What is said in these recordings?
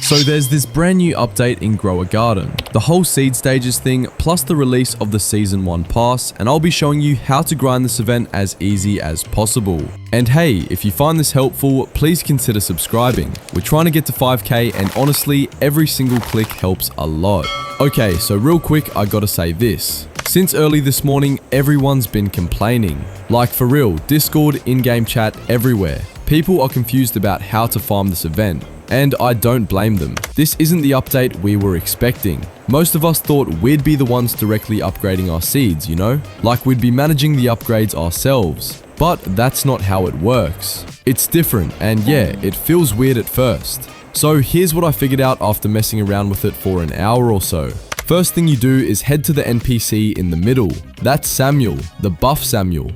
So there's this brand new update in Grow a Garden, the whole seed stages thing plus the release of the Season 1 pass, and I'll be showing you how to grind this event as easy as possible. And hey, if you find this helpful, please consider subscribing. We're trying to get to 5k and honestly, every single click helps a lot. Okay, so real quick, I gotta say this. Since early this morning, everyone's been complaining. Like for real, Discord, in-game chat, everywhere. People are confused about how to farm this event. And I don't blame them. This isn't the update we were expecting. Most of us thought we'd be the ones directly upgrading our seeds, you know? Like we'd be managing the upgrades ourselves. But that's not how it works. It's different, and yeah, it feels weird at first. So here's what I figured out after messing around with it for an hour or so. First thing you do is head to the NPC in the middle. That's Samuel, the buff Samuel.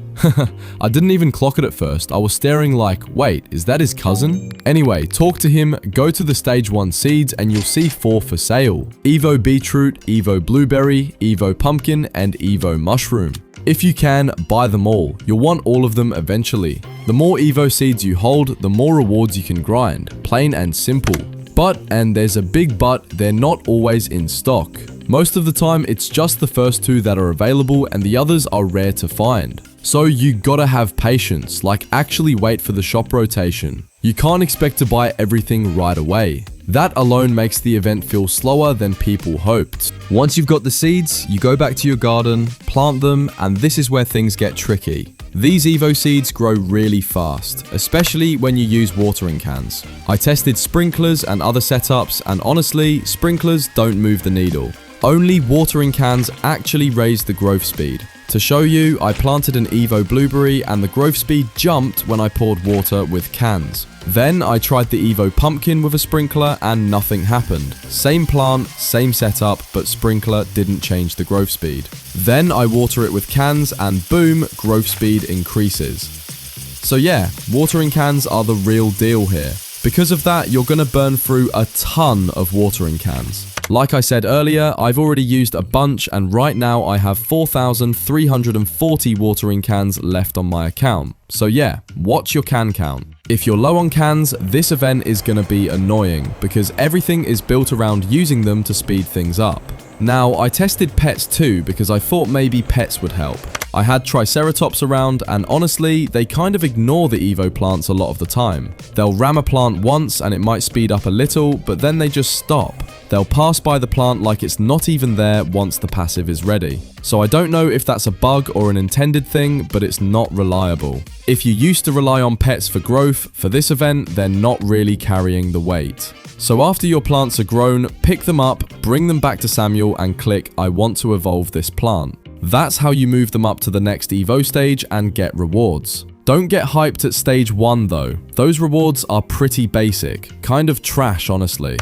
I didn't even clock it at first. I was staring like, wait, is that his cousin? Anyway, talk to him, go to the stage 1 seeds and you'll see 4 for sale. Evo Beetroot, Evo Blueberry, Evo Pumpkin, and Evo Mushroom. If you can, buy them all. You'll want all of them eventually. The more Evo seeds you hold, the more rewards you can grind. Plain and simple. But, and there's a big but, they're not always in stock. Most of the time, it's just the first 2 that are available and the others are rare to find. So you gotta have patience, like actually wait for the shop rotation. You can't expect to buy everything right away. That alone makes the event feel slower than people hoped. Once you've got the seeds, you go back to your garden, plant them, and this is where things get tricky. These Evo seeds grow really fast, especially when you use watering cans. I tested sprinklers and other setups, and honestly, sprinklers don't move the needle. Only watering cans actually raise the growth speed. To show you, I planted an Evo Blueberry and the growth speed jumped when I poured water with cans. Then I tried the Evo Pumpkin with a sprinkler and nothing happened. Same plant, same setup, but sprinkler didn't change the growth speed. Then I water it with cans and boom, growth speed increases. So yeah, watering cans are the real deal here. Because of that, you're gonna burn through a ton of watering cans. Like I said earlier, I've already used a bunch and right now I have 4,340 watering cans left on my account. So yeah, watch your can count. If you're low on cans, this event is gonna be annoying because everything is built around using them to speed things up. Now, I tested pets too because I thought maybe pets would help. I had Triceratops around and honestly, they kind of ignore the Evo plants a lot of the time. They'll ram a plant once and it might speed up a little, but then they just stop. They'll pass by the plant like it's not even there once the passive is ready. So I don't know if that's a bug or an intended thing, but it's not reliable. If you used to rely on pets for growth, for this event, they're not really carrying the weight. So after your plants are grown, pick them up, bring them back to Samuel and click I want to evolve this plant. That's how you move them up to the next Evo stage and get rewards. Don't get hyped at stage 1 though. Those rewards are pretty basic, kind of trash honestly.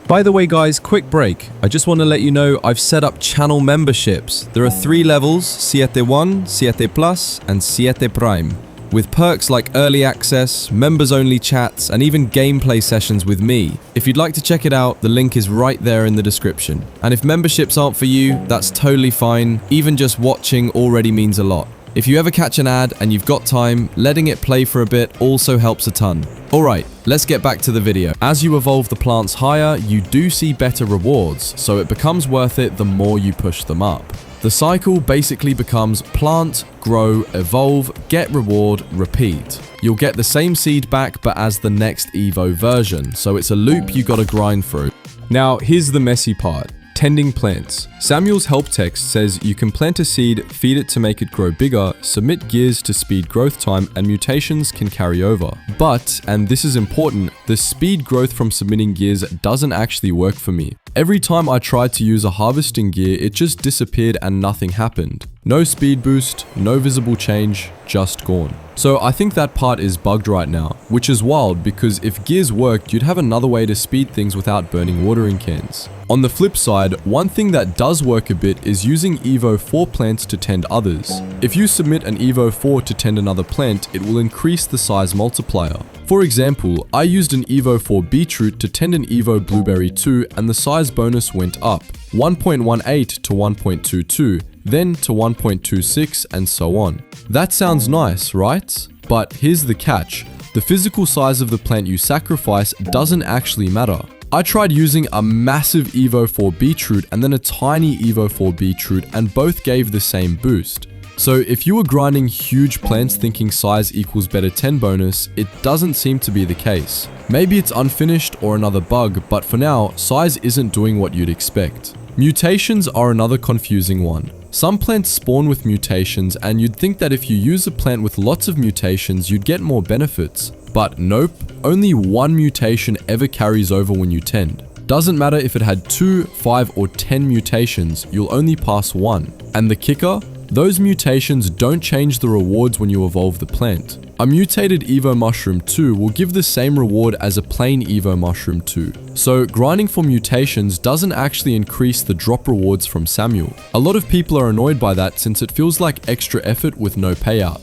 By the way guys, quick break. I just want to let you know I've set up channel memberships. There are 3 levels, Siete 1, Siete Plus, and Siete Prime. With perks like early access, members only chats, and even gameplay sessions with me. If you'd like to check it out, the link is right there in the description. And if memberships aren't for you, that's totally fine. Even just watching already means a lot. If you ever catch an ad and you've got time, letting it play for a bit also helps a ton. Alright, let's get back to the video. As you evolve the plants higher, you do see better rewards, so it becomes worth it the more you push them up. The cycle basically becomes plant, grow, evolve, get reward, repeat. You'll get the same seed back but as the next Evo version, so it's a loop you gotta grind through. Now here's the messy part. Tending plants. Samuel's help text says you can plant a seed, feed it to make it grow bigger, submit gears to speed growth time, and mutations can carry over. But, and this is important, the speed growth from submitting gears doesn't actually work for me. Every time I tried to use a harvesting gear, it just disappeared and nothing happened. No speed boost, no visible change, just gone. So I think that part is bugged right now, which is wild because if gears worked, you'd have another way to speed things without burning watering cans. On the flip side, one thing that does work a bit is using Evo 4 plants to tend others. If you submit an Evo 4 to tend another plant, it will increase the size multiplier. For example, I used an Evo 4 Beetroot to tend an Evo Blueberry 2 and the size bonus went up, 1.18 to 1.22, then to 1.26 and so on. That sounds nice, right? But here's the catch. The physical size of the plant you sacrifice doesn't actually matter. I tried using a massive Evo for beetroot and then a tiny Evo for beetroot, and both gave the same boost. So if you were grinding huge plants thinking size equals better 10 bonus, it doesn't seem to be the case. Maybe it's unfinished or another bug, but for now, size isn't doing what you'd expect. Mutations are another confusing one. Some plants spawn with mutations, and you'd think that if you use a plant with lots of mutations, you'd get more benefits. But nope, only one mutation ever carries over when you tend. Doesn't matter if it had 2, 5, or 10 mutations, you'll only pass one. And the kicker? Those mutations don't change the rewards when you evolve the plant. A mutated Evo Mushroom 2 will give the same reward as a plain Evo Mushroom 2. So grinding for mutations doesn't actually increase the drop rewards from Samuel. A lot of people are annoyed by that since it feels like extra effort with no payout.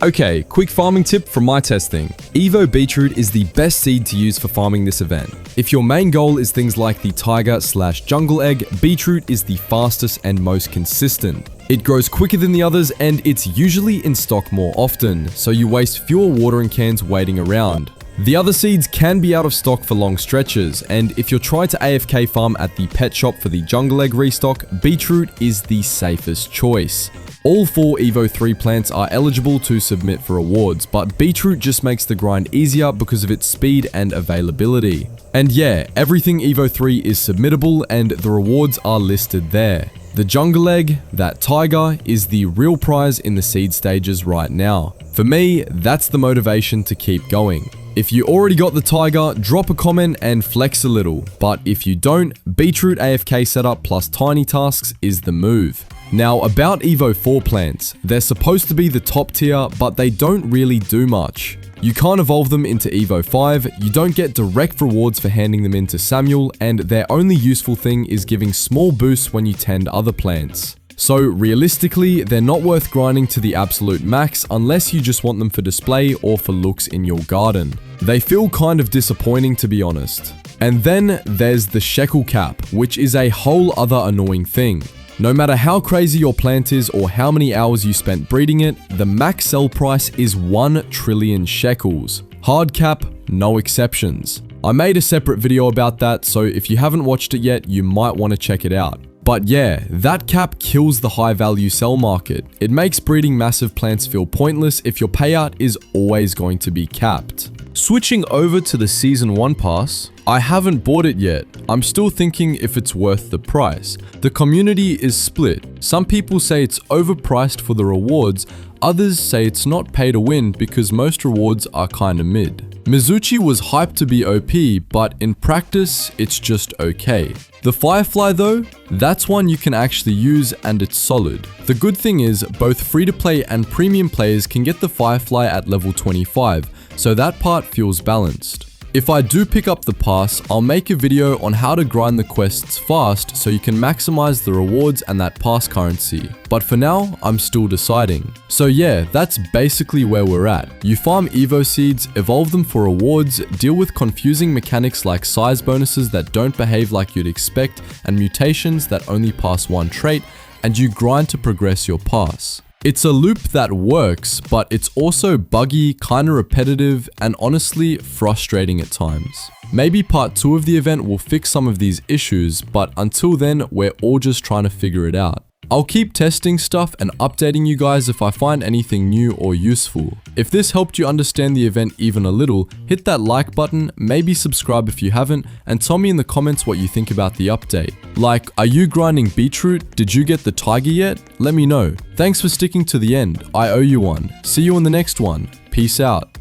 Okay, quick farming tip from my testing. Evo Beetroot is the best seed to use for farming this event. If your main goal is things like the tiger/jungle egg, Beetroot is the fastest and most consistent. It grows quicker than the others and it's usually in stock more often, so you waste fewer watering cans waiting around. The other seeds can be out of stock for long stretches, and if you're trying to AFK farm at the pet shop for the jungle egg restock, Beetroot is the safest choice. All 4 Evo 3 plants are eligible to submit for rewards, but Beetroot just makes the grind easier because of its speed and availability. And yeah, everything Evo 3 is submittable and the rewards are listed there. The jungle egg, that tiger, is the real prize in the seed stages right now. For me, that's the motivation to keep going. If you already got the tiger, drop a comment and flex a little, but if you don't, Beetroot AFK setup plus tiny tasks is the move. Now about Evo 4 plants, they're supposed to be the top tier, but they don't really do much. You can't evolve them into Evo 5, you don't get direct rewards for handing them into Samuel, and their only useful thing is giving small boosts when you tend other plants. So realistically, they're not worth grinding to the absolute max unless you just want them for display or for looks in your garden. They feel kind of disappointing to be honest. And then there's the shekel cap, which is a whole other annoying thing. No matter how crazy your plant is or how many hours you spent breeding it, the max sell price is 1 trillion shekels. Hard cap, no exceptions. I made a separate video about that, so if you haven't watched it yet, you might want to check it out. But yeah, that cap kills the high value sell market. It makes breeding massive plants feel pointless if your payout is always going to be capped. Switching over to the Season 1 pass, I haven't bought it yet. I'm still thinking if it's worth the price. The community is split. Some people say it's overpriced for the rewards, others say it's not pay to win because most rewards are kinda mid. Mizuchi was hyped to be OP, but in practice, it's just okay. The Firefly though, that's one you can actually use and it's solid. The good thing is, both free-to-play and premium players can get the Firefly at level 25, so that part feels balanced. If I do pick up the pass, I'll make a video on how to grind the quests fast so you can maximize the rewards and that pass currency. But for now, I'm still deciding. So yeah, that's basically where we're at. You farm Evo seeds, evolve them for rewards, deal with confusing mechanics like size bonuses that don't behave like you'd expect, and mutations that only pass one trait, and you grind to progress your pass. It's a loop that works, but it's also buggy, kinda repetitive, and honestly frustrating at times. Maybe part 2 of the event will fix some of these issues, but until then, we're all just trying to figure it out. I'll keep testing stuff and updating you guys if I find anything new or useful. If this helped you understand the event even a little, hit that like button, maybe subscribe if you haven't, and tell me in the comments what you think about the update. Like, are you grinding beetroot? Did you get the tiger yet? Let me know. Thanks for sticking to the end. I owe you one. See you in the next one. Peace out.